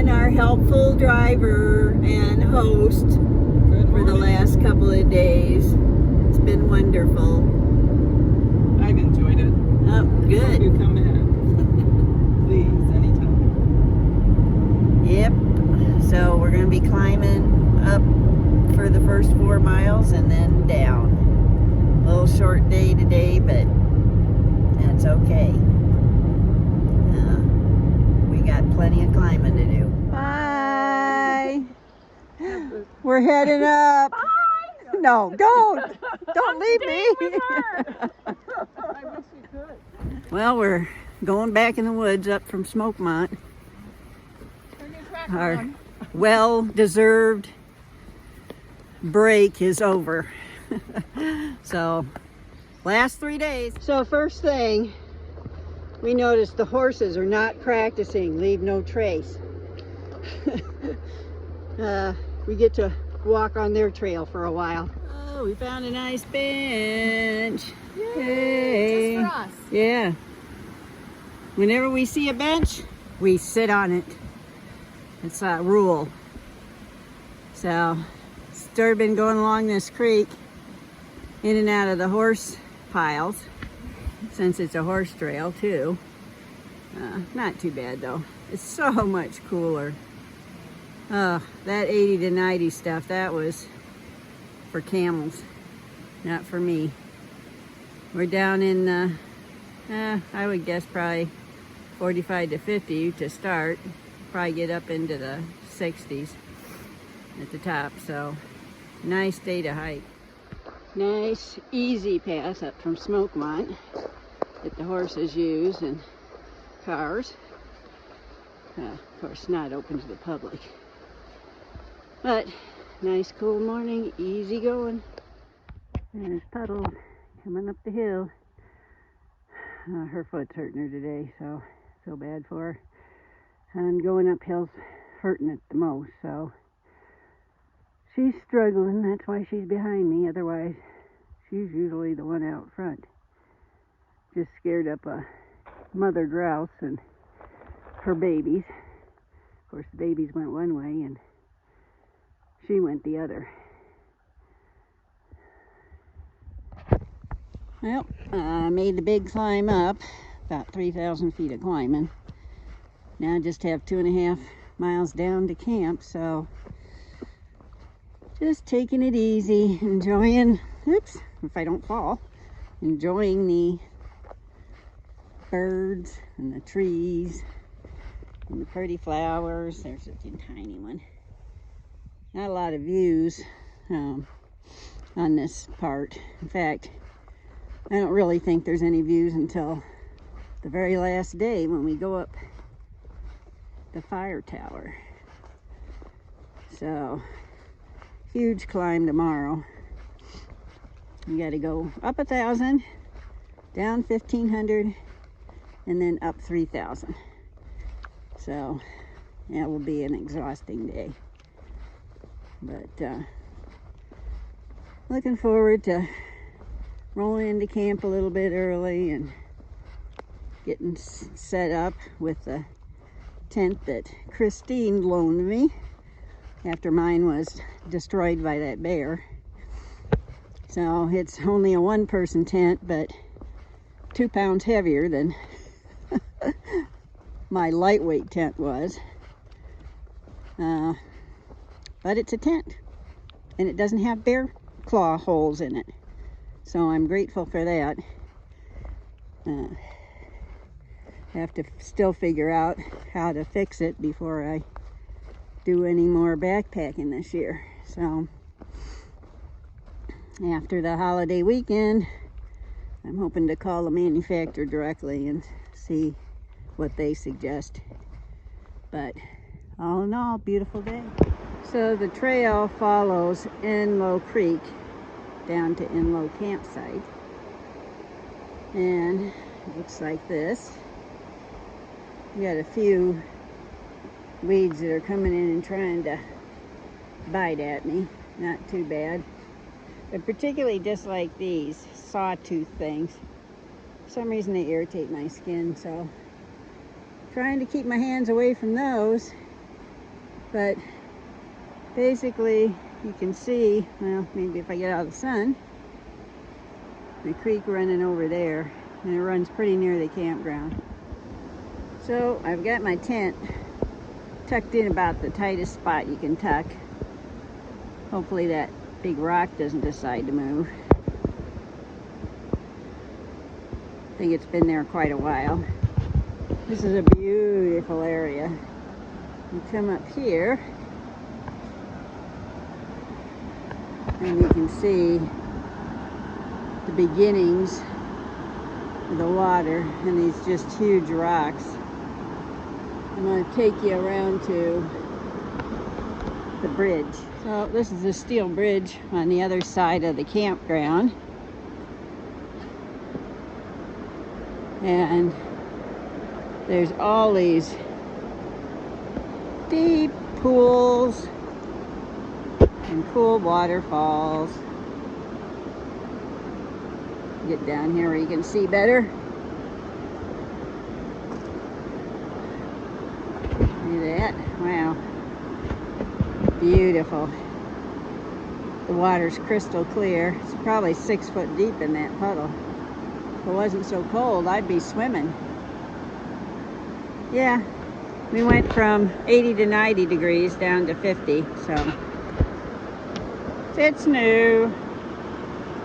been our helpful driver and host for the last couple of days. It's been wonderful. I've enjoyed it. Oh, good. Hope you come back. Please, anytime. Yep. So we're going to be climbing up for the first 4 miles and then down. A little short day today, but that's okay. We got plenty of climbing to do. Bye. We're heading up. Bye. No, don't. Don't leave me. With her. I wish you could. Well, we're going back in the woods up from Smokemont. Turn your track Our on. well-deserved break is over. So, last 3 days. So first thing, we noticed the horses are not practicing Leave No Trace. We get to walk on their trail for a while. Oh, we found a nice bench. Yay! Just for us. Yeah. Whenever we see a bench, we sit on it. It's a rule. So, still been going along this creek, in and out of the horse piles, since it's a horse trail too. Not too bad though. It's so much cooler. That 80 to 90 stuff, that was for camels, not for me. We're down in, I would guess probably 45 to 50 to start. Probably get up into the 60s at the top, so nice day to hike. Nice, easy pass up from Smokemont that the horses use and cars. Of course, not open to the public. But, nice cool morning, easy going. There's Puddle coming up the hill. Her foot's hurting her today, so feel bad for her. And going uphill's hurting it the most, so she's struggling. That's why she's behind me. Otherwise, she's usually the one out front. Just scared up a mother grouse and her babies. Of course, the babies went one way and she went the other. Well, I made the big climb up, about 3,000 feet of climbing. Now I just have 2.5 miles down to camp, so just taking it easy, enjoying, oops, if I don't fall, enjoying the birds and the trees and the pretty flowers. There's a tiny one. Not a lot of views on this part. In fact, I don't really think there's any views until the very last day when we go up the fire tower. So, huge climb tomorrow. You got to go up 1,000, down 1,500, and then up 3,000. So, that will be an exhausting day. But, looking forward to rolling into camp a little bit early and getting set up with the tent that Christine loaned me after mine was destroyed by that bear. So it's only a 1-person tent, but 2 pounds heavier than my lightweight tent was. But it's a tent, and it doesn't have bear claw holes in it. So I'm grateful for that. Have to still figure out how to fix it before I do any more backpacking this year. So after the holiday weekend, I'm hoping to call the manufacturer directly and see what they suggest. But all in all, beautiful day. So the trail follows Enlow Creek down to Enlow campsite, and it looks like this. We got a few weeds that are coming in and trying to bite at me. Not too bad, but particularly dislike these sawtooth things. For some reason they irritate my skin, so trying to keep my hands away from those But basically, you can see, well, maybe if I get out of the sun, the creek running over there, and it runs pretty near the campground. So I've got my tent tucked in about the tightest spot you can tuck. Hopefully that big rock doesn't decide to move. I think it's been there quite a while. This is a beautiful area. You come up here and you can see the beginnings of the water and these just huge rocks. I'm going to take you around to the bridge. So this is the steel bridge on the other side of the campground. And there's all these deep pools and cool waterfalls. Get down here where you can see better. Look at that. Wow. Beautiful. The water's crystal clear. It's probably 6 foot deep in that puddle. If it wasn't so cold, I'd be swimming. Yeah, we went from 80 to 90 degrees down to 50, so it's new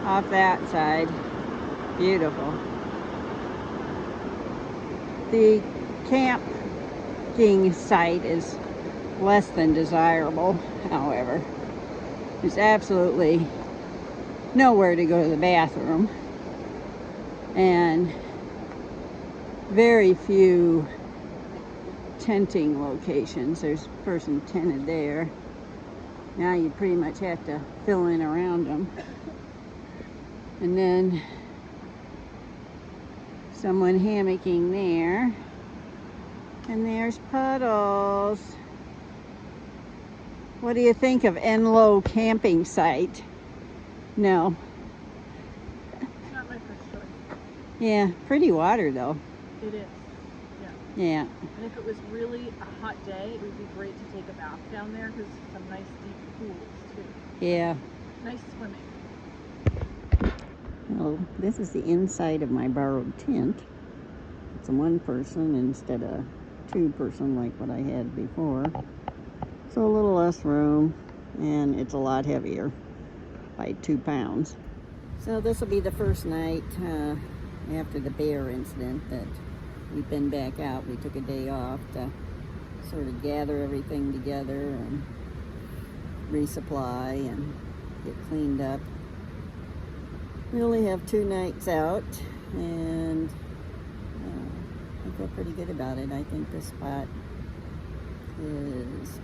off that side. Beautiful. The camping site is less than desirable, however. There's absolutely nowhere to go to the bathroom, and very few tenting locations. There's a person tented there. Now you pretty much have to fill in around them. And then someone hammocking there. And there's puddles. What do you think of Enloe camping site? No. Not my first choice. Yeah, pretty water though. It is. Yeah. And if it was really a hot day, it would be great to take a bath down there because some nice deep pools too. Yeah. Nice swimming. Well, this is the inside of my borrowed tent. It's a 1-person instead of 2-person like what I had before. So a little less room, and it's a lot heavier by 2 pounds. So this will be the first night after the bear incident that we've been back out. We took a day off to sort of gather everything together and resupply and get cleaned up. We only have 2 nights out, and I feel pretty good about it. I think this spot is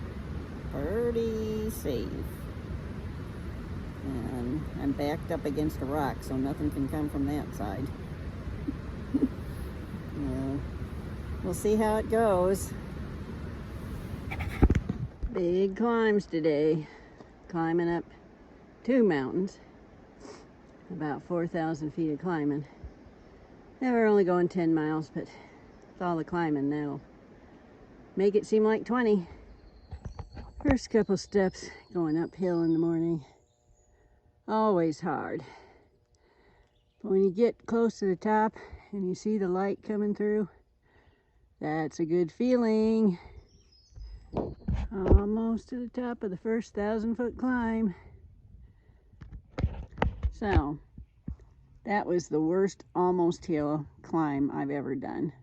pretty safe. And I'm backed up against a rock, so nothing can come from that side. We'll see how it goes. Big climbs today. Climbing up 2 mountains. About 4,000 feet of climbing. Yeah, we're only going 10 miles, but with all the climbing, that'll make it seem like 20. First couple steps going uphill in the morning. Always hard. But when you get close to the top and you see the light coming through, that's a good feeling. Almost to the top of the first 1,000-foot climb. So, that was the worst almost hill climb I've ever done.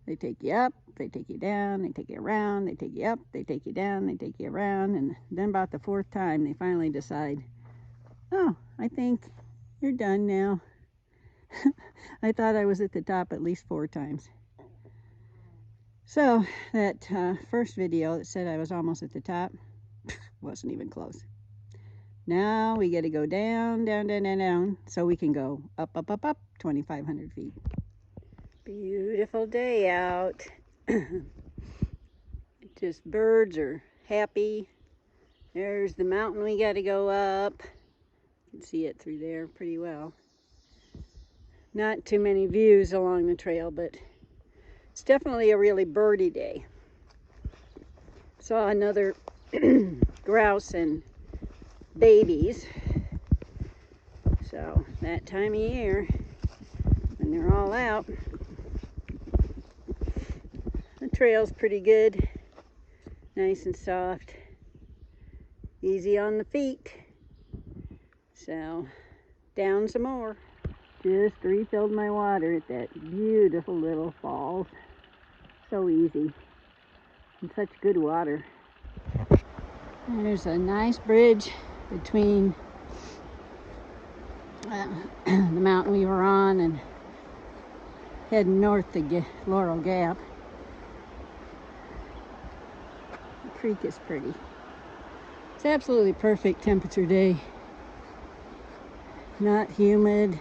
They take you up, they take you down, they take you around, they take you up, they take you down, they take you around, and then about the 4th time they finally decide, oh, I think you're done now. I thought I was at the top at least 4 times. So that first video that said I was almost at the top wasn't even close. Now we got to go down, down, down, down, down, so we can go up, up, up, up, 2,500 feet. Beautiful day out. Just birds are happy. There's the mountain we got to go up. You can see it through there pretty well. Not too many views along the trail, but it's definitely a really birdie day. Saw another grouse and babies. So that time of year, when they're all out, the trail's pretty good. Nice and soft. Easy on the feet. So, down some more. Just refilled my water at that beautiful little falls. So easy. And such good water. And there's a nice bridge between the mountain we were on and heading north to Laurel Gap. The creek is pretty. It's absolutely perfect temperature day. Not humid.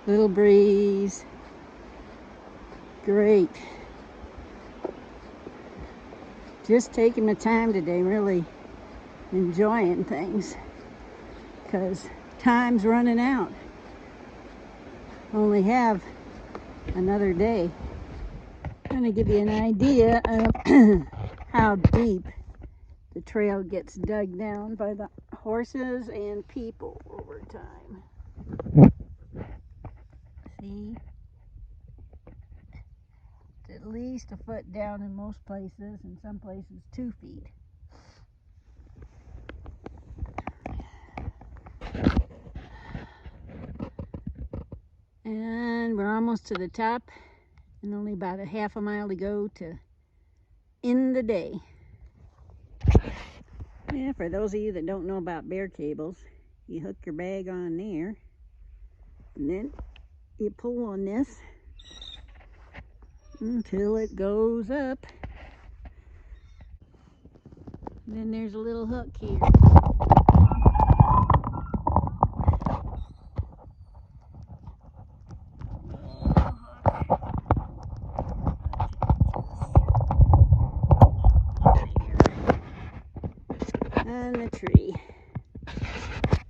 Little breeze. Great. Just taking my time today, really enjoying things, because time's running out. Only have another day. I'm going to give you an idea of how deep the trail gets dug down by the horses and people over time. See? It's at least a foot down in most places, in some places 2 feet. And we're almost to the top, and only about a half a mile to go to end the day. Yeah, for those of you that don't know about bear cables, you hook your bag on there, and then you pull on this until it goes up. And then there's a little hook here. On the tree.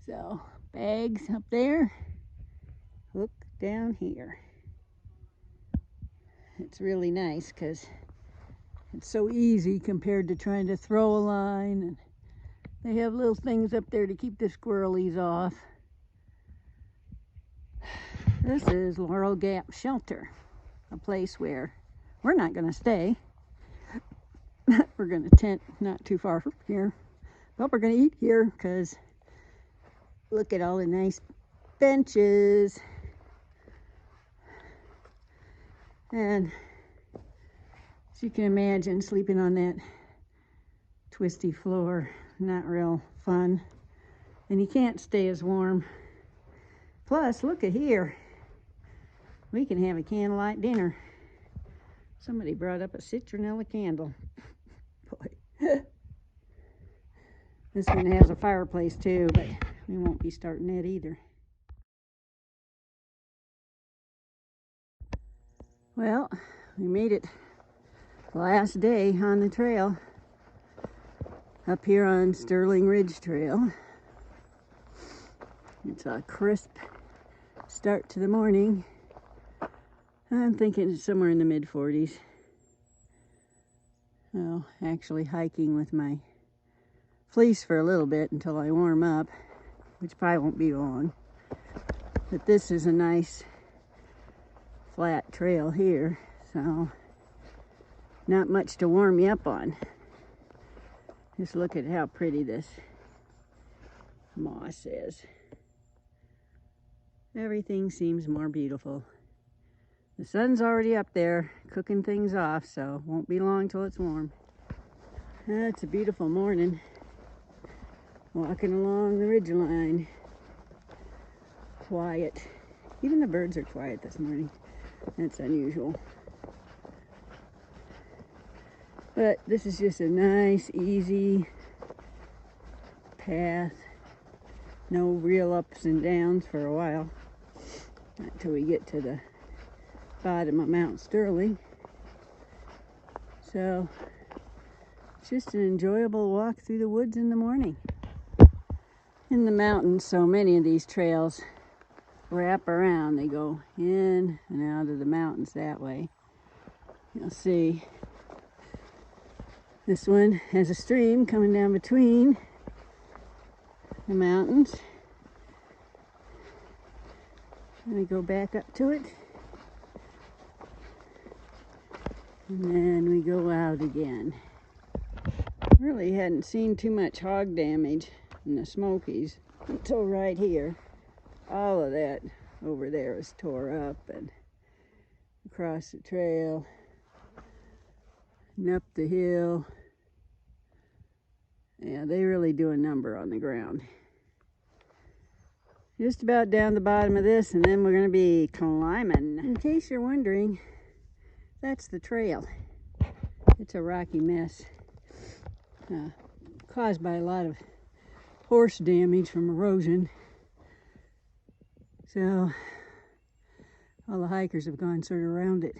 So, bags up there, hook down here. It's really nice because it's so easy compared to trying to throw a line. And they have little things up there to keep the squirrelies off. This is Laurel Gap Shelter, a place where we're not going to stay. We're going to tent not too far from here. But we're going to eat here because look at all the nice benches. And as you can imagine, sleeping on that twisty floor, not real fun. And you can't stay as warm. Plus, look at here. We can have a candlelight dinner. Somebody brought up a citronella candle. Boy. This one has a fireplace too, but we won't be starting that either. Well, we made it the last day on the trail up here on Sterling Ridge Trail. It's a crisp start to the morning. I'm thinking it's somewhere in the mid-40s. Well, actually hiking with my fleece for a little bit until I warm up, which probably won't be long. But this is a nice flat trail here, so not much to warm you up on. Just look at how pretty this moss is. Everything seems more beautiful. The sun's already up there cooking things off, so won't be long till it's warm. It's a beautiful morning. Walking along the ridgeline. Quiet. Even the birds are quiet this morning. That's unusual. But this is just a nice, easy path. No real ups and downs for a while. Until we get to the bottom of Mount Sterling. So, it's just an enjoyable walk through the woods in the morning. In the mountains, so many of these trails wrap around. They go in and out of the mountains that way. You'll see This one has a stream coming down between the mountains. I'm going to go back up to it. And then we go out again. Really hadn't seen too much hog damage in the Smokies until right here. All of that over there is tore up and across the trail and up the hill. Yeah, they really do a number on the ground. Just about down the bottom of this, and then we're going to be climbing. In case you're wondering, that's the trail. It's a rocky mess caused by a lot of horse damage from erosion. So all the hikers have gone sort of around it.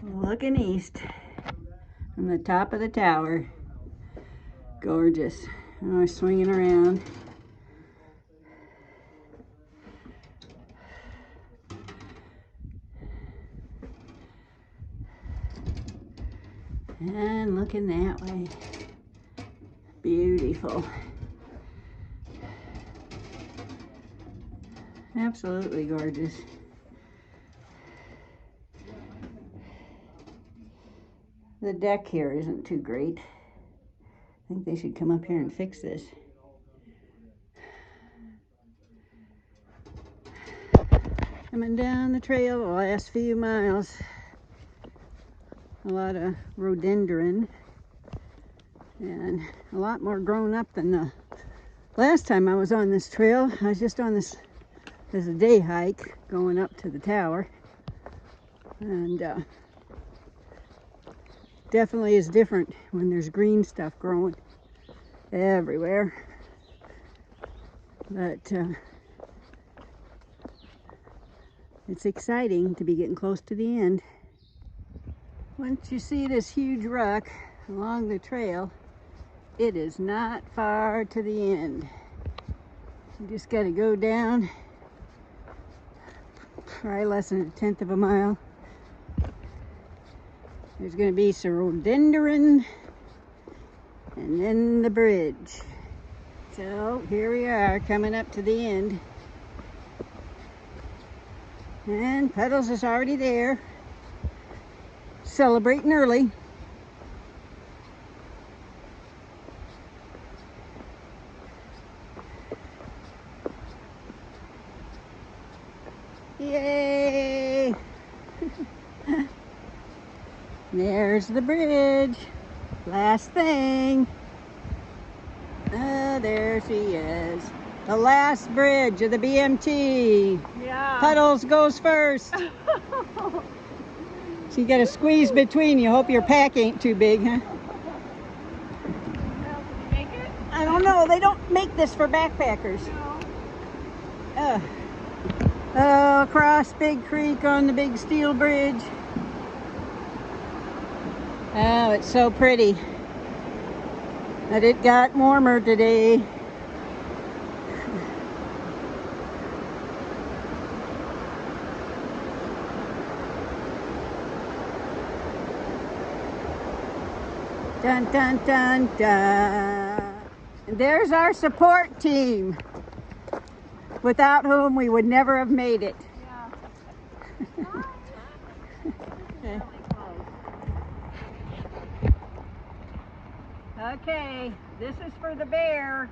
Looking east from the top of the tower. Gorgeous. Oh, swinging around. And looking that way. Beautiful. Absolutely gorgeous. The deck here isn't too great. I think they should come up here and fix this. Coming down the trail the last few miles. A lot of rhododendron. And a lot more grown up than the last time I was on this trail. I was just on this as a day hike going up to the tower. And definitely is different when there's green stuff growing everywhere. But it's exciting to be getting close to the end. Once you see this huge rock along the trail, it is not far to the end. You just got to go down probably less than a tenth of a mile. There's going to be some rhododendron and then the bridge. So here we are coming up to the end. And Puddles is already there, celebrating early. Yay! There's the bridge. Last thing. Oh, there she is. The last bridge of the BMT. Yeah. Puddles goes first. So you got to squeeze between you. Hope your pack ain't too big, huh? Well, did you make it? I don't know. They don't make this for backpackers. No. Oh, across Big Creek on the big steel bridge. Oh, it's so pretty. But it got warmer today. Dun, dun, dun, dun. And there's our support team, without whom we would never have made it. Yeah. Okay, this is for the bear.